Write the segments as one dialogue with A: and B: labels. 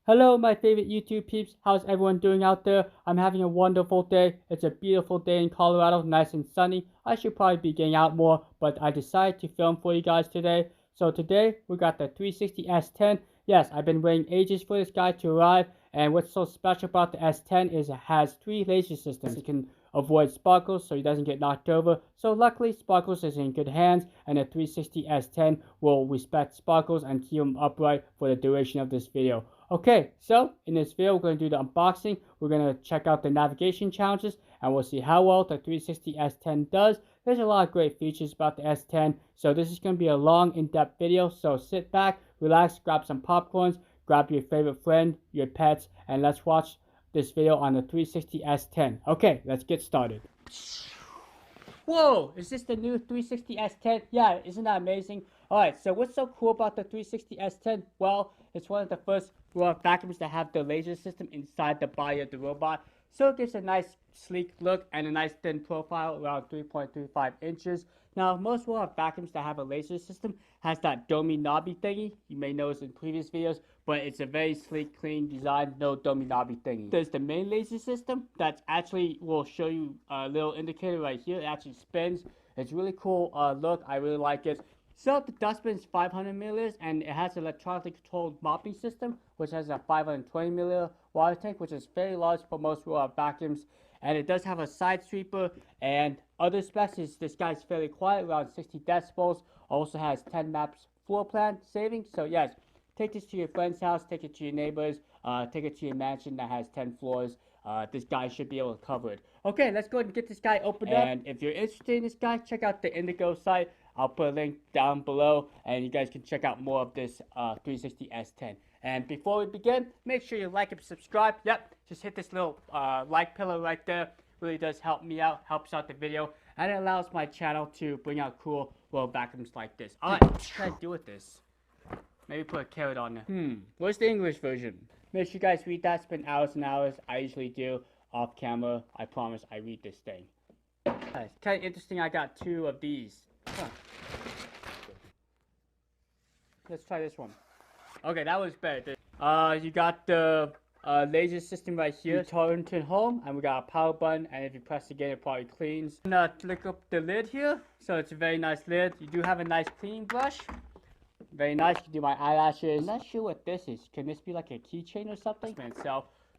A: Hello, my favorite YouTube peeps. How's everyone doing out there? I'm having a wonderful day. It's a beautiful day in Colorado, nice and sunny. I should probably be getting out more, but I decided to film for you guys today. So today, we got the 360 S10. Yes, I've been waiting ages for this guy to arrive, and what's so special about the S10 is it has 3 laser systems. It can avoid sparkles so he doesn't get knocked over. So luckily, Sparkles is in good hands, and the 360 S10 will respect Sparkles and keep him upright for the duration of this video. Okay, so in this video, we're going to do the unboxing. We're going to check out the navigation challenges, and we'll see how well the 360 S10 does. There's a lot of great features about the S10, so this is going to be a long, in-depth video. So sit back, relax, grab some popcorns, grab your favorite friend, your pets, and let's watch this video on the 360 S10. Okay, let's get started. Whoa, is this the new 360 S10? Yeah, isn't that amazing? Alright, so what's so cool about the 360 S10? Well, it's one of the first vacuums that have the laser system inside the body of the robot. So it gives a nice sleek look and a nice thin profile around 3.35 inches. Now, most vacuums that have a laser system has that domey knobby thingy. You may notice in previous videos, but it's a very sleek, clean design, no domey knobby thingy. There's the main laser system that actually will show you a little indicator right here. It actually spins. It's really cool look. I really like it. So the dustbin is 500 milliliters, and it has an electronically controlled mopping system, which has a 520 milliliter water tank, which is very large for most vacuums. And it does have a side sweeper, and other specs is this guy's fairly quiet, around 60 decibels. Also has 10 maps floor plan savings. So yes, take this to your friend's house, take it to your neighbors, take it to your mansion that has 10 floors. This guy should be able to cover it. Okay, let's go ahead and get this guy opened up. And if you're interested in this guy, check out the Indigo site. I'll put a link down below, and you guys can check out more of this 360 S10. And before we begin, make sure you like and subscribe. Yep, just hit this little like pillar right there. Really does help me out, helps out the video, and it allows my channel to bring out cool little vacuums like this. Alright, what should I do with this? Maybe put a carrot on there. Where's the English version? Make sure you guys read that. Spend hours and hours. I usually do off camera. I promise I read this thing. It's kind of interesting. I got 2 of these. Huh. Let's try this one. Okay, that was better. You got the laser system right here. You turn to home, and we got a power button. And if you press again, it probably cleans. And click up the lid here. So it's a very nice lid. You do have a nice cleaning brush. Very nice. You can do my eyelashes. I'm not sure what this is. Can this be like a keychain or something?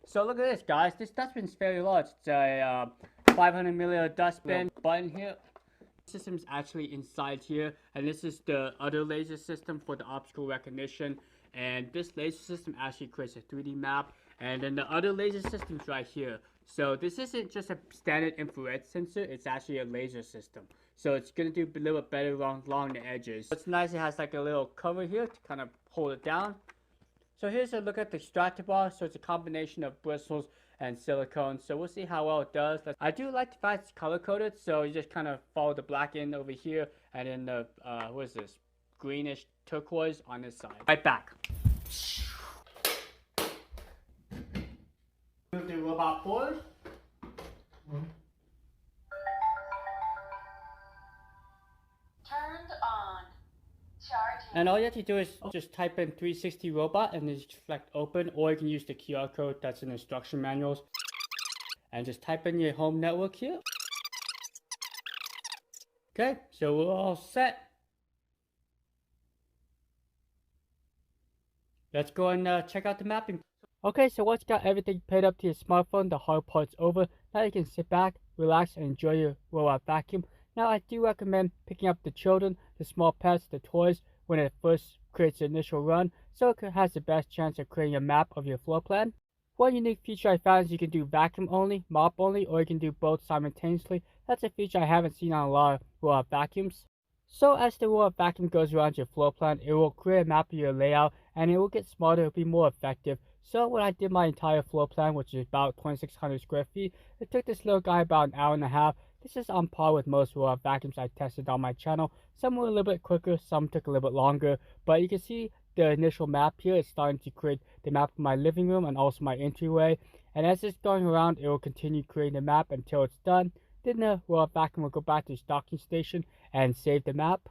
A: So look at this, guys. This dustbin is fairly large. It's a 500 milliliter dustbin. Button here. System's actually inside here, and this is the other laser system for the optical recognition. And this laser system actually creates a 3D map, and then the other laser system's right here. So this isn't just a standard infrared sensor, it's actually a laser system. So it's gonna do a little bit better along the edges. What's nice, it has like a little cover here to kind of hold it down. So here's a look at the extractor bar. So it's a combination of bristles and silicone. So we'll see how well it does. I do like the fact it's color coded. So you just kind of follow the black end over here, and then the what is this, greenish turquoise on this side. Right back. Move the robot forward.
B: Turned on. Charging.
A: And all you have to do is just type in 360 robot and then just select open, or you can use the QR code that's in the instruction manuals. And just type in your home network here. Okay, so we're all set. Let's go and check out the mapping. Okay, so once you got everything paired up to your smartphone, the hard part's over. Now you can sit back, relax, and enjoy your robot vacuum. Now I do recommend picking up the children, the small pets, the toys when it first creates the initial run, so it has the best chance of creating a map of your floor plan. One unique feature I found is you can do vacuum only, mop only, or you can do both simultaneously. That's a feature I haven't seen on a lot of robot vacuums. So as the robot vacuum goes around your floor plan, it will create a map of your layout, and it will get smarter, it will be more effective. So when I did my entire floor plan, which is about 2,600 square feet, it took this little guy about an hour and a half. This is on par with most robot vacuums I tested on my channel. Some were a little bit quicker, some took a little bit longer, but you can see the initial map here is starting to create the map of my living room and also my entryway. And as it's going around, it will continue creating the map until it's done. Then the robot vacuum will go back to its docking station and save the map.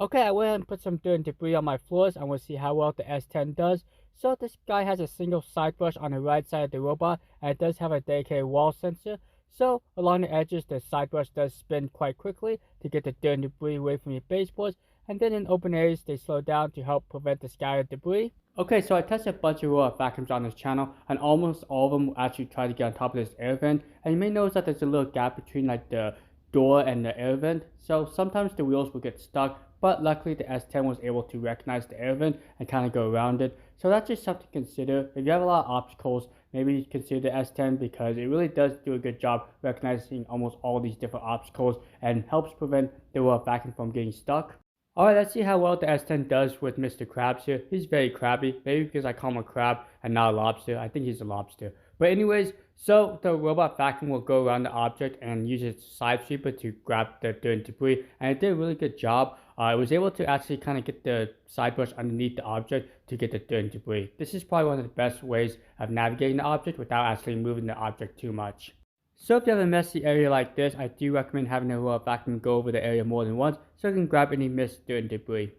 A: Okay, I went ahead and put some dirt and debris on my floors, and we'll see how well the S10 does. So this guy has a single side brush on the right side of the robot, and it does have a dedicated wall sensor. So along the edges, the side brush does spin quite quickly to get the dirt and debris away from your baseboards, and then in open areas, they slow down to help prevent the scattered debris. Okay, so I tested a bunch of robot vacuums on this channel, and almost all of them actually try to get on top of this air vent. And you may notice that there's a little gap between like the door and the air vent, so sometimes the wheels will get stuck, but luckily the S10 was able to recognize the air vent and kind of go around it. So that's just something to consider. If you have a lot of obstacles, maybe consider the S10 because it really does do a good job recognizing almost all these different obstacles and helps prevent the robot vacuum from getting stuck. Alright, let's see how well the S10 does with Mr. Krabs here. He's very crabby, maybe because I call him a crab and not a lobster. I think he's a lobster. But anyways, so the robot vacuum will go around the object and use its side sweeper to grab the dirt and debris, and it did a really good job. It was able to actually kind of get the side brush underneath the object to get the dirt and debris. This is probably one of the best ways of navigating the object without actually moving the object too much. So if you have a messy area like this, I do recommend having a robot vacuum go over the area more than once so you can grab any missed dirt and debris.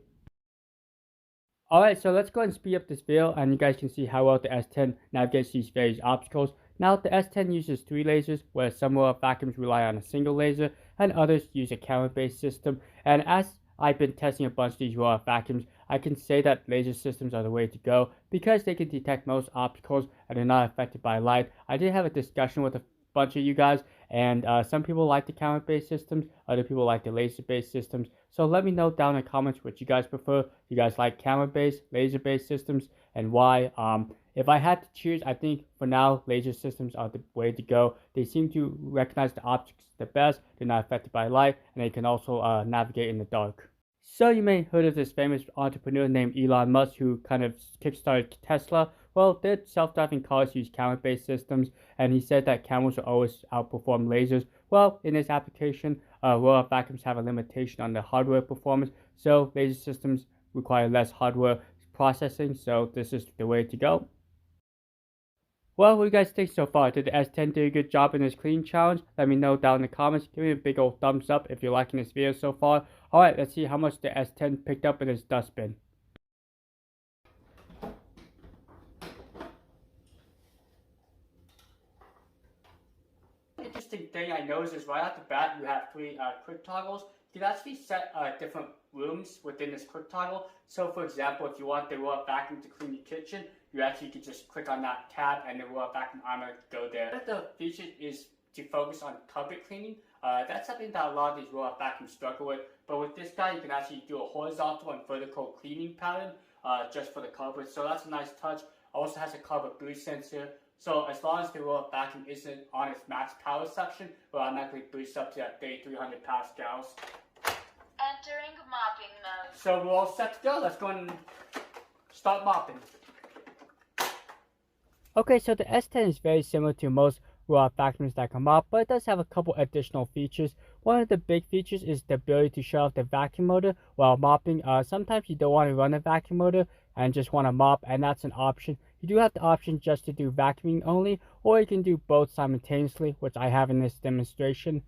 A: Alright, so let's go ahead and speed up this video and you guys can see how well the S10 navigates these various obstacles. Now the S10 uses 3 lasers, where some robot vacuums rely on a single laser and others use a camera-based system. And as I've been testing a bunch of these robot vacuums, I can say that laser systems are the way to go because they can detect most obstacles and are not affected by light. I did have a discussion with a bunch of you guys, and some people like the camera-based systems, other people like the laser-based systems. So let me know down in the comments what you guys prefer. You guys like camera-based, laser-based systems, and why? If I had to choose, I think for now laser systems are the way to go. They seem to recognize the objects the best. They're not affected by light, and they can also navigate in the dark. So you may have heard of this famous entrepreneur named Elon Musk who kind of kickstarted Tesla. Well, their self-driving cars use camera-based systems, and he said that cameras will always outperform lasers. Well, in this application, robot vacuums have a limitation on the hardware performance, so laser systems require less hardware processing, so this is the way to go. Well, what do you guys think so far? Did the S10 do a good job in this cleaning challenge? Let me know down in the comments. Give me a big old thumbs up if you're liking this video so far. Alright, let's see how much the S10 picked up in its dustbin. Interesting thing I noticed is right off the bat you have 3 quick toggles. You can actually set different rooms within this quick toggle. So for example, if you want the robot vacuum to clean your kitchen, you actually can just click on that tab and the robot vacuum armor go there. One of the features is to focus on carpet cleaning. That's something that a lot of these robot vacuums struggle with, but with this guy you can actually do a horizontal and vertical cleaning pattern just for the carpet, so that's a nice touch. Also has a carpet boost sensor, so as long as the robot vacuum isn't on its max power section, it will automatically boost up to that 3300 pascals.
B: Entering mopping mode.
A: So we're all set to go. Let's go and start mopping. Okay, so the S10 is very similar to most robot vacuums that come up, but it does have a couple additional features. One of the big features is the ability to shut off the vacuum motor while mopping. Sometimes you don't want to run a vacuum motor and just want to mop, and that's an option. You do have the option just to do vacuuming only, or you can do both simultaneously, which I have in this demonstration.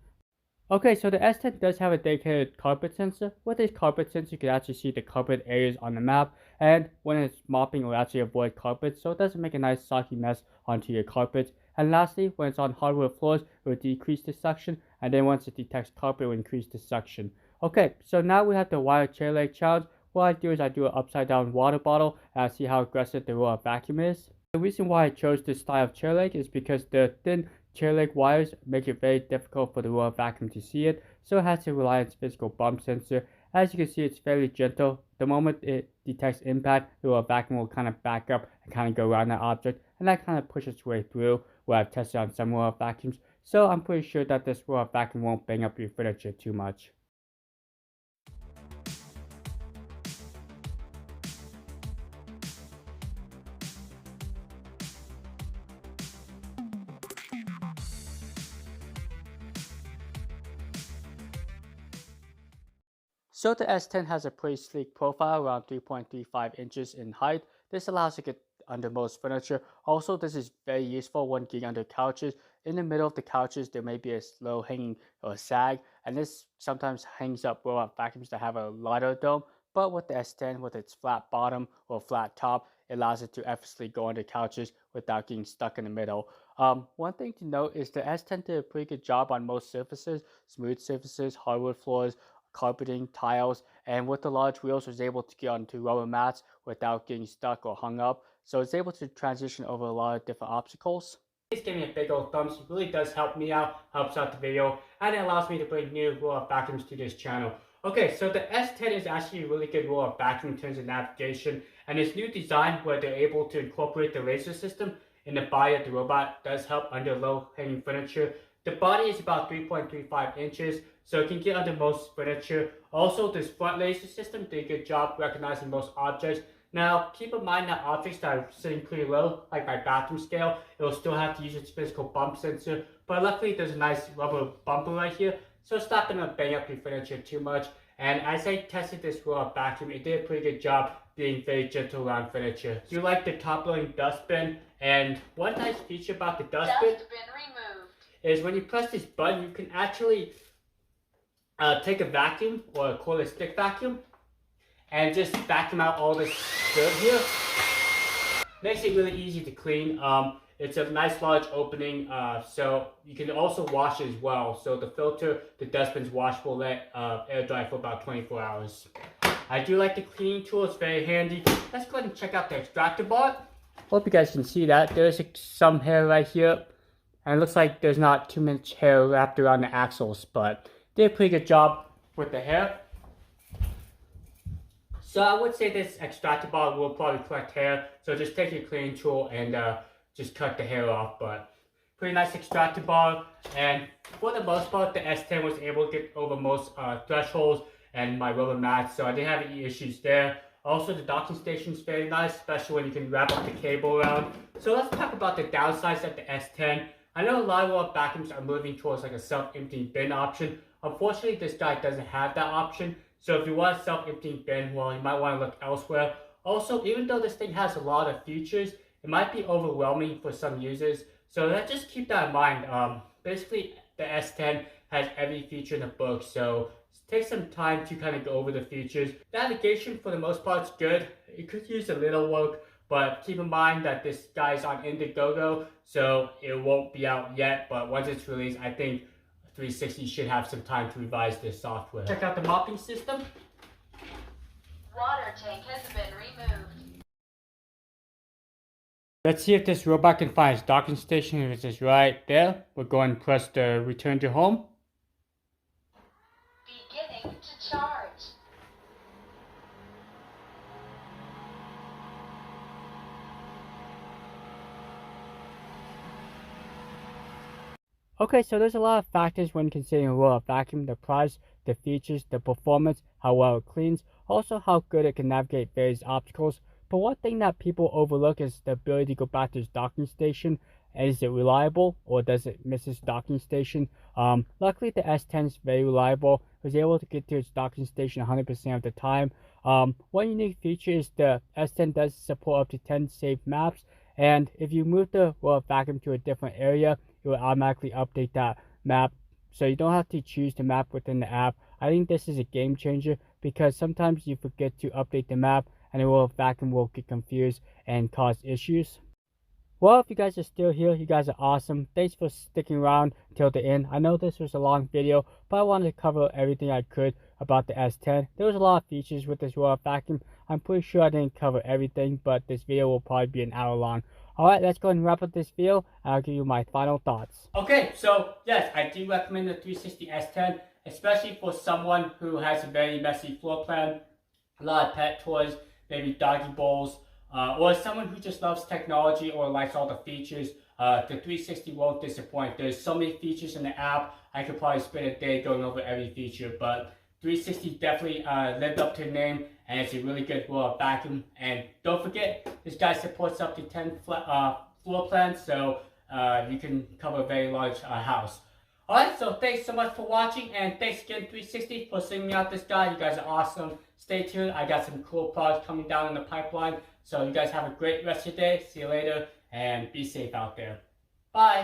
A: Okay, so the S10 does have a dedicated carpet sensor. With this carpet sensor, you can actually see the carpet areas on the map, and when it's mopping, it will actually avoid carpet, so it doesn't make a nice soggy mess onto your carpets. And lastly, when it's on hardwood floors, it will decrease the suction, and then once it detects carpet, it will increase the suction. Okay, so now we have the wire chair leg challenge. What I do is I do an upside down water bottle, and I see how aggressive the robot vacuum is. The reason why I chose this style of chair leg is because the thin chair leg wires make it very difficult for the robot vacuum to see it, so it has to rely on its physical bump sensor. As you can see, it's fairly gentle. The moment it detects impact, the robot vacuum will kind of back up and kind of go around that object, and that kind of pushes its way through, where I've tested on some robot vacuums, so I'm pretty sure that this robot vacuum won't bang up your furniture too much. So the S10 has a pretty sleek profile, around 3.35 inches in height. This allows you to get under most furniture. Also, this is very useful when getting under couches. In the middle of the couches, there may be a low hanging or sag, and this sometimes hangs up robot vacuums that have a LiDAR dome. But with the S10, with its flat bottom or flat top, it allows it to effortlessly go under couches without getting stuck in the middle. One thing to note is the S10 did a pretty good job on most surfaces, smooth surfaces, hardwood floors, carpeting, tiles, and with the large wheels was able to get onto rubber mats without getting stuck or hung up. So it's able to transition over a lot of different obstacles. Please give me a big old thumbs. It really does help me out, helps out the video, and it allows me to bring new roll-up vacuums to this channel. Okay, so the S10 is actually a really good roll-up vacuum in terms of navigation, and its new design where they're able to incorporate the laser system in the body of the robot does help under low-hanging furniture. The body is about 3.35 inches, so it can get under most furniture. Also, this front laser system did a good job recognizing most objects. Now, keep in mind that objects that are sitting pretty low, like my bathroom scale, it will still have to use its physical bump sensor, but luckily there's a nice rubber bumper right here, so it's not going to bang up your furniture too much. And as I tested this roll-up vacuum, it did a pretty good job being very gentle around furniture. You like the top-loading dustbin, and one nice feature about the dustbin is when you press this button, you can actually take a vacuum or a cordless stick vacuum and just vacuum out all this dirt here. Makes it really easy to clean. It's a nice large opening, so you can also wash it as well. So the filter, the dustbin's washable, let air dry for about 24 hours. I do like the cleaning tool, it's very handy. Let's go ahead and check out the extractor bar. Hope you guys can see that. There's some hair right here, and it looks like there's not too much hair wrapped around the axles, but did a pretty good job with the hair. So I would say this extractor bar will probably collect hair, so just take your cleaning tool and just cut the hair off. But pretty nice extractor bar, and for the most part the S10 was able to get over most thresholds and my rubber mats, so I didn't have any issues there. Also, the docking station is very nice, especially when you can wrap up the cable around. So let's talk about the downsides of the S10. I know a lot of roll-up vacuums are moving towards like a self-emptying bin option. Unfortunately, this guy doesn't have that option. So if you want a self-emptying bin, well, you might want to look elsewhere. Also, even though this thing has a lot of features, it might be overwhelming for some users. So let's just keep that in mind. Basically, the S10 has every feature in the book, so take some time to kind of go over the features. Navigation, for the most part, is good. It could use a little work, but keep in mind that this guy's on Indiegogo, so it won't be out yet. But once it's released, I think 360 should have some time to revise this software. Check out the mopping system.
B: Water tank has been removed.
A: Let's see if this robot can find its docking station. If it's right there, we'll go and press the return to home.
B: Beginning to charge.
A: Okay, so there's a lot of factors when considering a roll-up vacuum: the price, the features, the performance, how well it cleans, also how good it can navigate various obstacles. But one thing that people overlook is the ability to go back to its docking station. Is it reliable, or does it miss its docking station? Luckily, the S10 is very reliable. It was able to get to its docking station 100% of the time. One unique feature is the S10 does support up to 10 saved maps, and if you move the roll-up vacuum to a different area, it will automatically update that map, so you don't have to choose the map within the app. I think this is a game changer because sometimes you forget to update the map and the roll-up vacuum will get confused and cause issues. Well, if you guys are still here, you guys are awesome. Thanks for sticking around till the end. I know this was a long video, but I wanted to cover everything I could about the S10. There was a lot of features with this roll-up vacuum. I'm pretty sure I didn't cover everything, but this video will probably be an hour long. Alright, let's go ahead and wrap up this video, and I'll give you my final thoughts. Okay, so yes, I do recommend the 360 S10, especially for someone who has a very messy floor plan, a lot of pet toys, maybe doggy bowls, or someone who just loves technology or likes all the features. The 360 won't disappoint. There's so many features in the app, I could probably spend a day going over every feature, but 360 definitely lived up to the name, and it's a really good roll-up vacuum. And don't forget, this guy supports up to 10 floor plans, so you can cover a very large house. Alright, so thanks so much for watching, and thanks again 360 for sending me out this guy. You guys are awesome. Stay tuned, I got some cool products coming down in the pipeline. So you guys have a great rest of your day. See you later, and be safe out there. Bye.